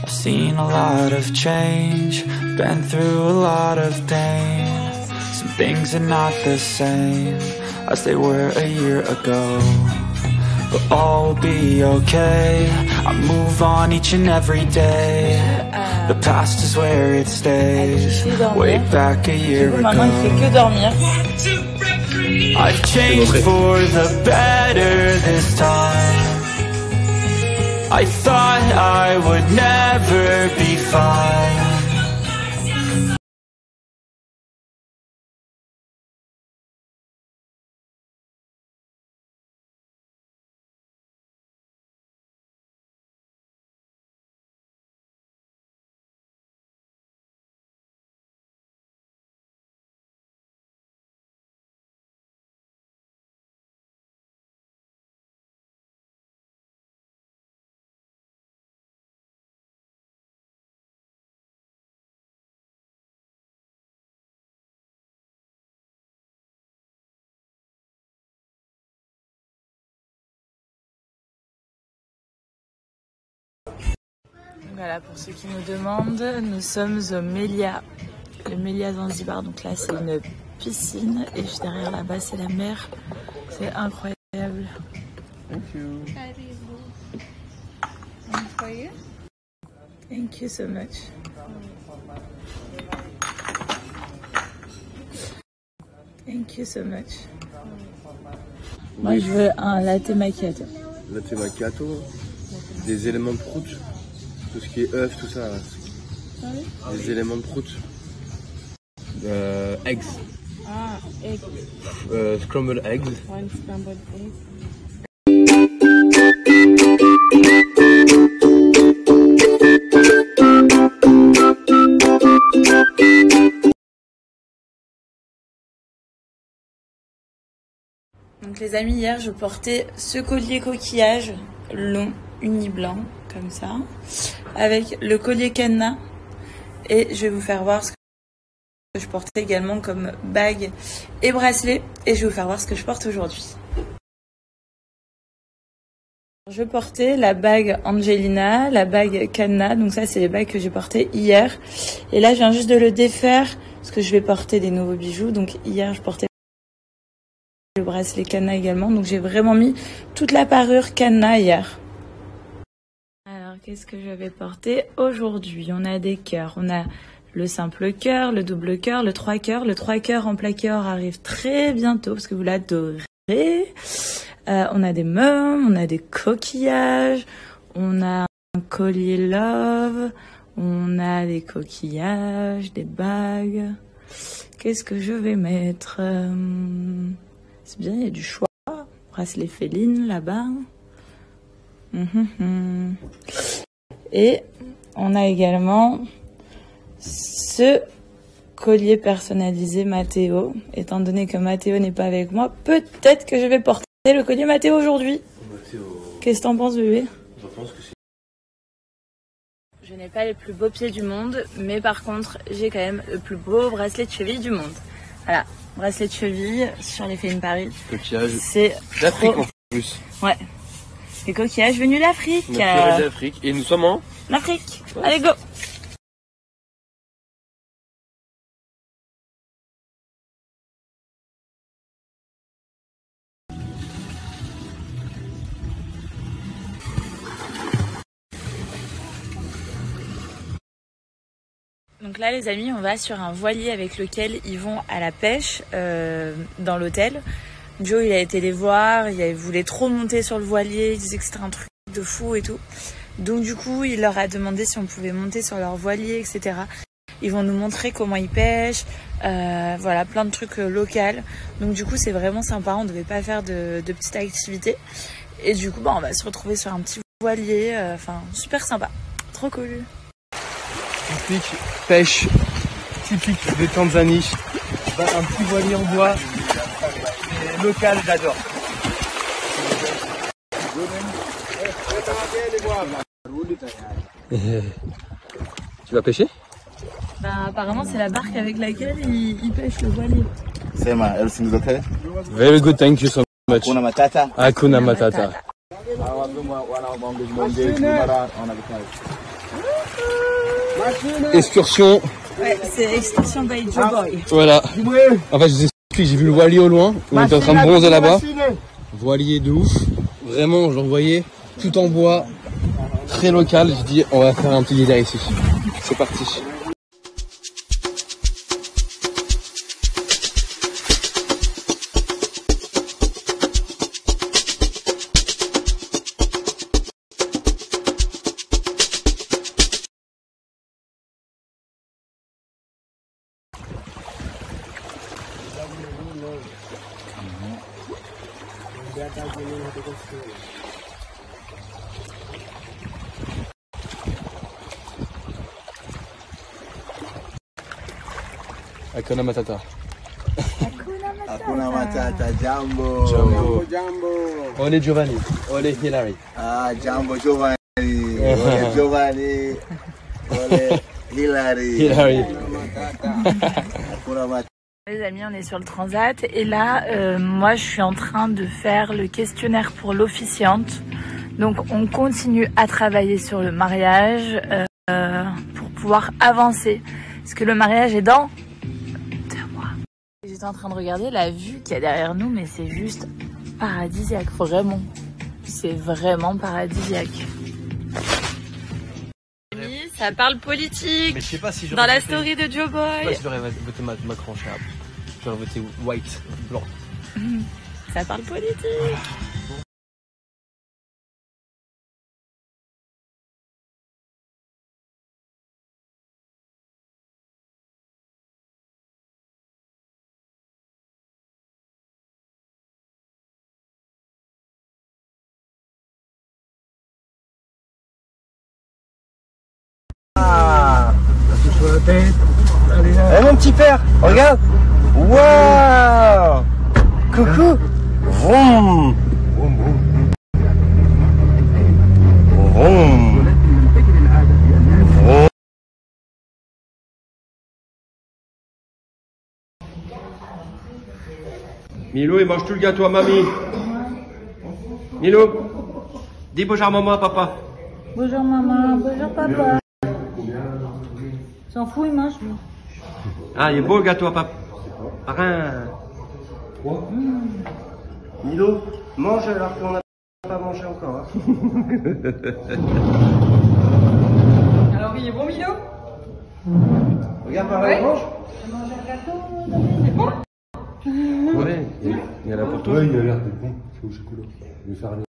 I've seen a lot of change, been through a lot of pain. Some things are not the same as they were a year ago, but all will be okay. I move on each and every day. The past is where it stays. Way back a year ago. I've changed for the better this time. I thought I would never be fine. Voilà, pour ceux qui nous demandent, nous sommes au Melia, le Melia Zanzibar. Donc là, c'est une piscine et juste derrière là-bas, c'est la mer. C'est incroyable. Thank you. Thank you so much. Thank you so much. Moi, je veux un latte macchiato. Latte macchiato, des éléments de prout, tout ce qui est œufs, tout ça. Des éléments de prout. Eggs. Ah, egg. Scrambled eggs. One scrambled egg. Donc les amis, hier je portais ce collier coquillage long, uni blanc, comme ça, avec le collier cadenas, et je vais vous faire voir ce que je portais également comme bague et bracelet, et je vais vous faire voir ce que je porte aujourd'hui. Je portais la bague Angelina, la bague cadenas, donc ça c'est les bagues que j'ai portées hier, et là je viens juste de le défaire, parce que je vais porter des nouveaux bijoux, donc hier je portais le bracelet cadenas également, donc j'ai vraiment mis toute la parure cadenas hier. Alors qu'est-ce que je vais porter aujourd'hui? On a des cœurs, on a le simple cœur, le double cœur, le 3 cœurs. Le 3 cœurs en plaqué or arrive très bientôt parce que vous l'adorez. On a des mômes, on a des coquillages, on a un collier love, on a des coquillages, des bagues. Qu'est-ce que je vais mettre? C'est bien, il y a du choix. Bracelet féline là-bas. Et on a également ce collier personnalisé Matteo. Étant donné que Matteo n'est pas avec moi, peut-être que je vais porter le collier Matteo aujourd'hui. Qu'est-ce que t'en penses, bébé? Je pense que c'est... Je n'ai pas les plus beaux pieds du monde, mais par contre, j'ai quand même le plus beau bracelet de cheville du monde. Voilà. Bracelet de cheville sur les Féline Paris. Coquillage. C'est d'Afrique en plus. Ouais. Les coquillages venus d'Afrique. D'Afrique. Et nous sommes en L'Afrique. Ouais. Allez, go. Donc là les amis, on va sur un voilier avec lequel ils vont à la pêche dans l'hôtel. Joe il a été les voir, il voulait trop monter sur le voilier, il disait que c'était un truc de fou et tout. Donc du coup il leur a demandé si on pouvait monter sur leur voilier, etc. Ils vont nous montrer comment ils pêchent, voilà, plein de trucs locaux. Donc du coup c'est vraiment sympa, on ne devait pas faire de petites activités. Et du coup on va se retrouver sur un petit voilier, enfin super sympa, trop cool. Typique pêche, typique de Tanzanie. Un petit voilier en bois, local, j'adore. Tu vas pêcher? Bah, apparemment c'est la barque avec laquelle ils pêchent le voilier. Sema, everything is okay? Very good, thank you so much. Hakuna matata? Hakuna matata. Excursion. Ouais, c'est Excursion by Joe Boy. Voilà. En fait, je vous explique, j'ai vu le voilier au loin. On était en train de bronzer là-bas. Voilier de ouf. Vraiment, je le voyais tout en bois. Très local. Je dis, on va faire un petit délire ici. C'est parti. Hakuna Matata. Hakuna Matata, Jambo. Jambo. Jambo. Ole Giovanni. Ole Hilary. Ah, Jambo Giovanni. Ole Giovanni. Ole Hilary. Hilary. Hakuna Matata. Les amis, on est sur le transat et là, moi je suis en train de faire le questionnaire pour l'officiante. Donc on continue à travailler sur le mariage pour pouvoir avancer. Parce que le mariage est dans 2 mois. J'étais en train de regarder la vue qu'il y a derrière nous, mais c'est juste paradisiaque, vraiment. C'est vraiment paradisiaque. Ça parle politique. Mais je sais pas si dans la story de Joe Boy. Ouais, j'aurais voté Macron, j'aurais voté white, blanc. Ça parle politique. Eh mon petit père, regarde. Waouh. Coucou. Vroom. Vroom. Vroom. Milo, il mange tout le gâteau à mamie. Milo, dis bonjour maman à papa. Bonjour maman, bonjour papa. S'en fout, il mange. Ah, il est beau le gâteau à papa. Rien. Milo, mange alors qu'on n'a pas mangé encore. Hein. Alors il est bon Milo? Regarde par là, mange. Mange un gâteau, c'est bon? Ouais, il y en a pour toi. Ouais, il a l'air d'être bon. C'est au chocolat. Je vais faire un...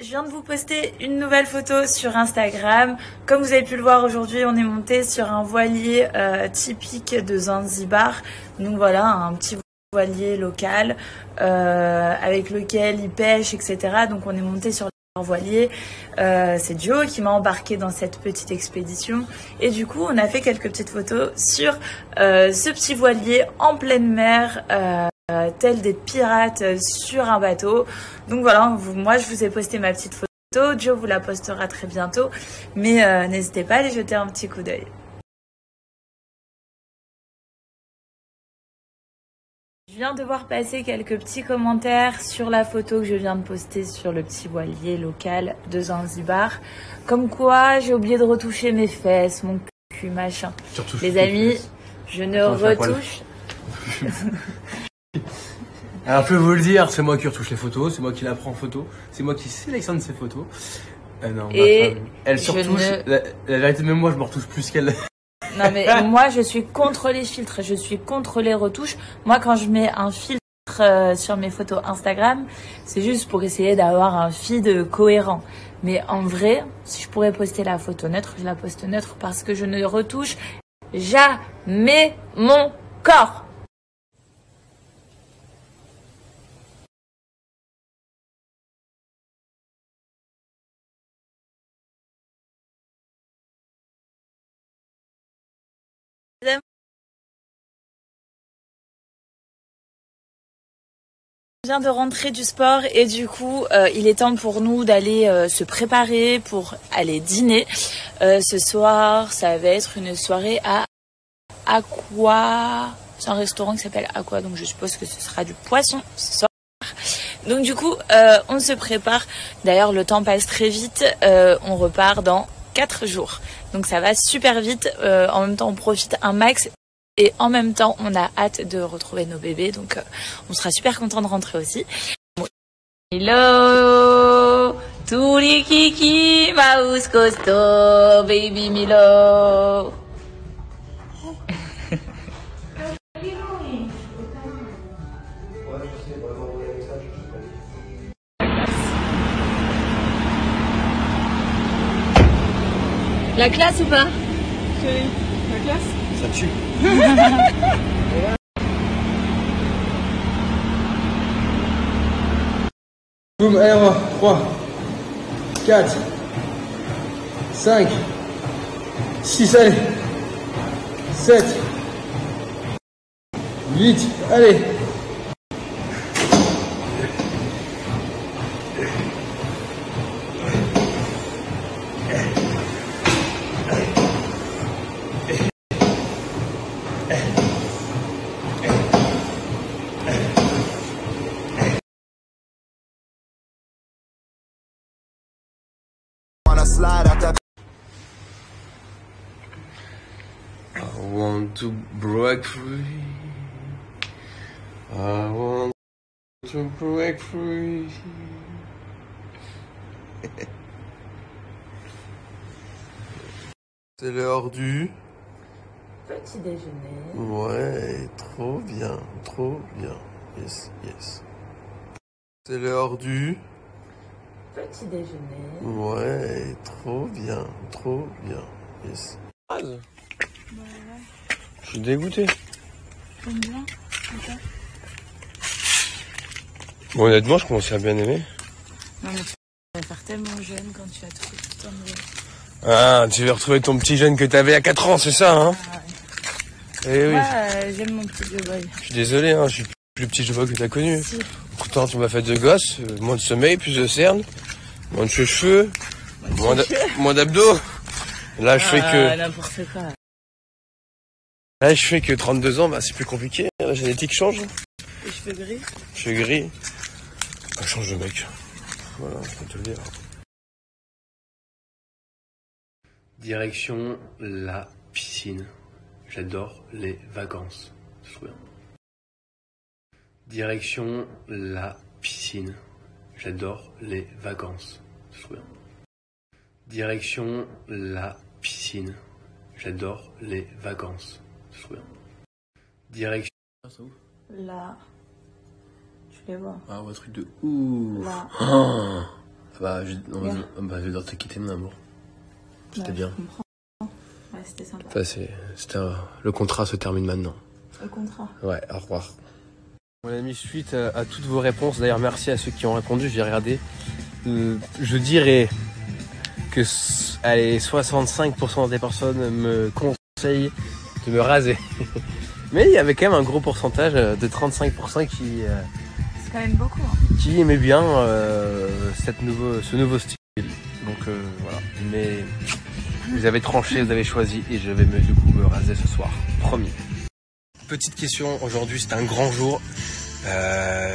Je viens de vous poster une nouvelle photo sur Instagram. Comme vous avez pu le voir aujourd'hui, on est monté sur un voilier typique de Zanzibar. Donc voilà, un petit voilier local avec lequel ils pêchent, etc. Donc on est monté sur leur voilier. C'est Joe qui m'a embarqué dans cette petite expédition. Et du coup, on a fait quelques petites photos sur ce petit voilier en pleine mer. Tels des pirates sur un bateau. Donc voilà, moi je vous ai posté ma petite photo, Joe vous la postera très bientôt, mais n'hésitez pas à aller jeter un petit coup d'œil. Je viens de voir passer quelques petits commentaires sur la photo que je viens de poster sur le petit voilier local de Zanzibar. Comme quoi, j'ai oublié de retoucher mes fesses, mon cul, machin. Les amis, je ne retouche... Alors je peux vous le dire, c'est moi qui retouche les photos, c'est moi qui la prends en photo, c'est moi qui sélectionne ces photos. Non, et ma femme, elle se retouche. La vérité, même moi je me retouche plus qu'elle. Non mais moi je suis contre les filtres, je suis contre les retouches. Moi quand je mets un filtre sur mes photos Instagram, c'est juste pour essayer d'avoir un feed cohérent. Mais en vrai, si je pourrais poster la photo neutre, je la poste neutre parce que je ne retouche jamais mon corps. Je viens de rentrer du sport et du coup il est temps pour nous d'aller se préparer pour aller dîner. Ce soir ça va être une soirée à C'est un restaurant qui s'appelle Aqua, donc je suppose que ce sera du poisson ce soir. Donc du coup, on se prépare. D'ailleurs, le temps passe très vite. On repart dans 4 jours. Donc ça va super vite. En même temps, on profite un max. Et en même temps, on a hâte de retrouver nos bébés. Donc on sera super content de rentrer aussi. Hello, tous les kiki, mouse costaud, baby Milo. La classe ou pas? Chérie, la classe? Ça tue. Boum, allez, on va. 3, 4, 5, 6, allez. 7, 8, allez. I want to break free. I want to break free. C'est l'heure du petit déjeuner. Ouais, trop bien, trop bien. Yes, yes. C'est l'heure du petit déjeuner. Ouais, trop bien, trop bien. Yes. Je suis dégoûté. T'aimes bien? Okay. Bon, honnêtement, je commence à bien aimer. Non, mais tu vas faire tellement jeune quand tu vas trouver tout ton nouveau. Ah, tu vas retrouver ton petit jeune que t'avais à 4 ans, c'est ça, hein? Ah ouais. Eh oui. Moi, j'aime mon petit Joe Boy. Je suis désolé, hein, je suis plus le petit Joe Boy que t'as connu. Si. Pourtant, tu m'as fait 2 gosses, moins de sommeil, plus de cernes, moins de cheveux, moins d'abdos. Là, je fais que... n'importe quoi. Là, je fais que 32 ans, bah, c'est plus compliqué. La génétique change. Les cheveux gris. Cheveux gris. Ça change de mec. Voilà, je peux te le dire. Direction la piscine. J'adore les vacances. C'est trop bien. Direction la piscine. J'adore les vacances. C'est trop bien. Direction la piscine. J'adore les vacances. C'est trop bien. Direction... Là. Tu les vois. Ah ouais, truc de ouf. Là. Oh je vais devoir te quitter, mon amour. C'était bien. Je comprends. Ouais, c'était sympa. Enfin, le contrat se termine maintenant. Le contrat. Ouais, au revoir. Mon ami, suite à toutes vos réponses, d'ailleurs merci à ceux qui ont répondu, j'ai regardé. Je dirais que allez, 65% des personnes me conseillent de me raser. Mais il y avait quand même un gros pourcentage de 35% qui... c'est quand même beaucoup. Hein. Qui aimait bien ce nouveau style. Donc voilà. Mais vous avez tranché, vous avez choisi et je vais du coup me raser ce soir. Promis. Petite question, aujourd'hui c'est un grand jour.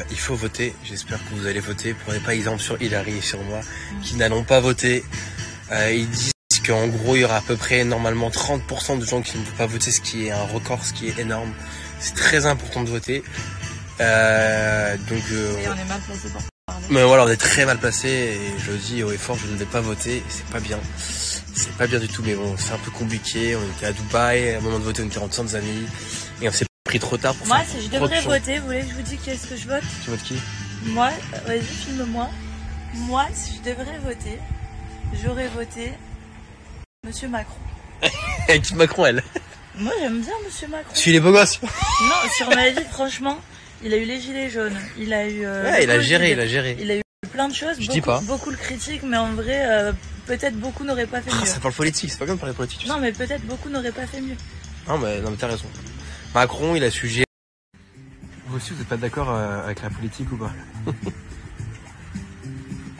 Il faut voter. J'espère que vous allez voter. Prenez pas exemple sur Hilary et sur moi qui n'allons pas voter. Ils disent qu'en gros il y aura à peu près normalement 30% de gens qui ne vont pas voter, ce qui est un record, ce qui est énorme. C'est très important de voter. Et on est mal placé pour parler. Mais voilà, on est très mal placé et je le dis haut et fort, je ne vais pas voter. C'est pas bien. C'est pas bien du tout, mais bon, c'est un peu compliqué. On était à Dubaï, à un moment de voter, on était en Tanzanie et on s'est pris trop tard pour moi, faire. Moi, si je devrais voter, vous voulez que je vous dise qu'est-ce que je vote? Tu votes qui? Moi, vas-y, filme-moi. Moi, si je devrais voter, j'aurais voté Monsieur Macron. Avec Macron, elle. Moi, j'aime bien Monsieur Macron. Tu les beaux gosses? Non, sur ma vie, franchement, il a eu les gilets jaunes. Il a eu. Ouais, il a géré. Il a eu plein de choses. Beaucoup le critiquent, mais en vrai, peut-être beaucoup n'auraient pas fait mieux. Ça parle politique, c'est pas bien de parler politique. Non, mais peut-être beaucoup n'auraient pas fait mieux. Non, mais t'as raison. Macron, il a su gérer. Vous aussi, vous n'êtes pas d'accord avec la politique ou pas?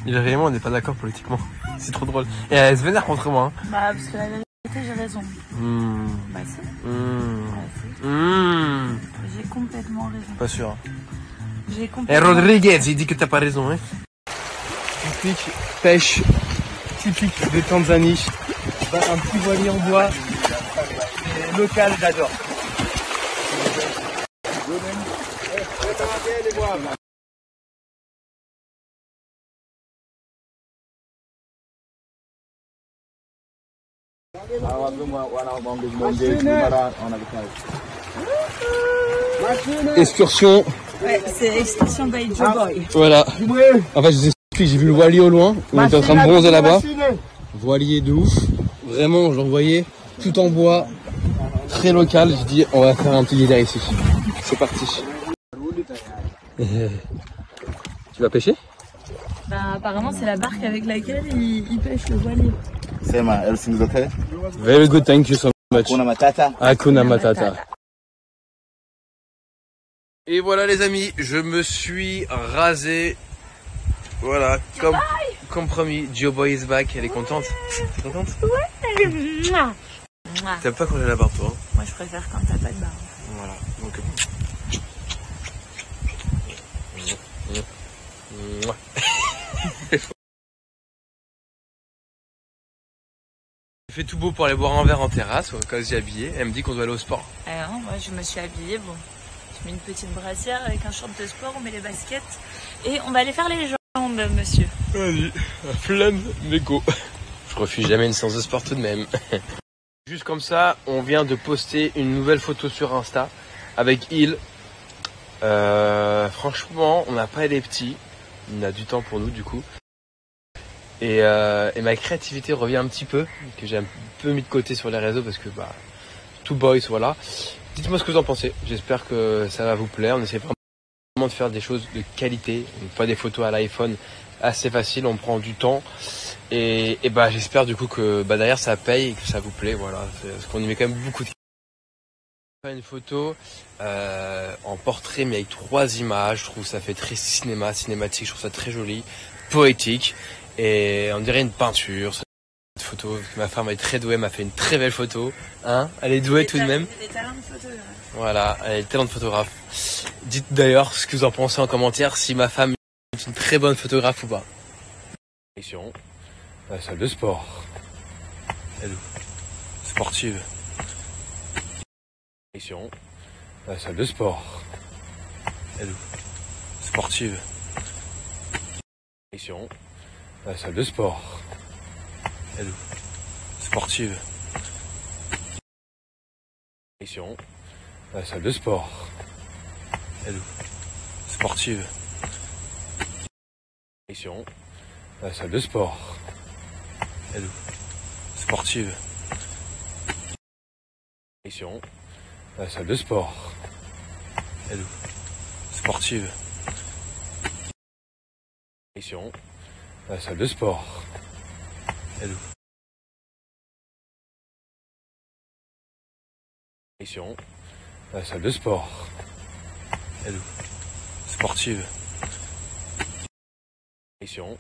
Il réellement, on n'est pas d'accord politiquement. C'est trop drôle. Et elle se vénère contre moi. Hein. Bah, parce que la vérité, j'ai raison. Bah, si. J'ai complètement raison. Pas sûr. J'ai Et complètement... Rodriguez, il dit que t'as pas raison, hein. Typique pêche, typique de Tanzanie. Un petit voilier en bois. Et local, j'adore. Excursion. Ouais, c'est excursion by Joe Boy. Voilà. En fait, je vous explique, j'ai vu le voilier au loin. On était en train de bronzer là-bas. Voilier de ouf. Vraiment, j'en voyais tout en bois. Très local. Je dis, on va faire un petit guédère ici. C'est parti. Tu vas pêcher? Bah, apparemment, c'est la barque avec laquelle il pêche le voilier. Sema, everything's okay? Very good, thank you so much. Hakuna Matata. Hakuna Matata. Et voilà les amis, je me suis rasé. Voilà, comme promis, Joe Boy is back. Elle est contente? T'es contente? Ouais. T'aimes pas quand j'ai la barbe toi? Moi, je préfère quand t'as pas de barbe. Voilà, donc... Il fait tout beau pour aller boire un verre en terrasse, au cas où j'ai habillé. Elle me dit qu'on doit aller au sport. Alors, moi, je me suis habillée, bon, je mets une petite brassière avec un short de sport, on met les baskets et on va aller faire les jambes, monsieur. Vas-y, flamme, mais go. Je refuse jamais une séance de sport tout de même. Juste comme ça, on vient de poster une nouvelle photo sur Insta avec Il. Franchement, on n'a pas les petits. On a du temps pour nous du coup. Et ma créativité revient un petit peu, que j'ai un peu mis de côté sur les réseaux parce que bah tout boys, voilà. Dites-moi ce que vous en pensez. J'espère que ça va vous plaire. On essaie vraiment de faire des choses de qualité, pas des photos à l'iPhone assez facile. On prend du temps et bah j'espère du coup que bah derrière ça paye et que ça vous plaît. Voilà, parce qu'on y met quand même beaucoup de une photo en portrait mais avec 3 images. Je trouve ça fait très cinématique. Je trouve ça très joli, poétique. Et on dirait une peinture, cette photo. Ma femme est très douée, m'a fait une très belle photo. Hein, elle est douée tout de même. Des talents de photographe. Voilà, elle est talent de photographe. Dites d'ailleurs ce que vous en pensez en commentaire, si ma femme est une très bonne photographe ou pas. Direction, la salle de sport. Elle est où? Sportive. Direction, la salle de sport. Elle est où? Sportive. Direction, la salle de sport. Elle est où? Sportive. Direction, la salle de sport. Elle est où? Sportive. Direction, la salle de sport. Elle est où? Sportive. Direction, la salle de sport. Elle est où? Sportive. Direction, la salle de sport. Elle est où? Direction, la salle de sport. Elle est où? Sportive. Direction,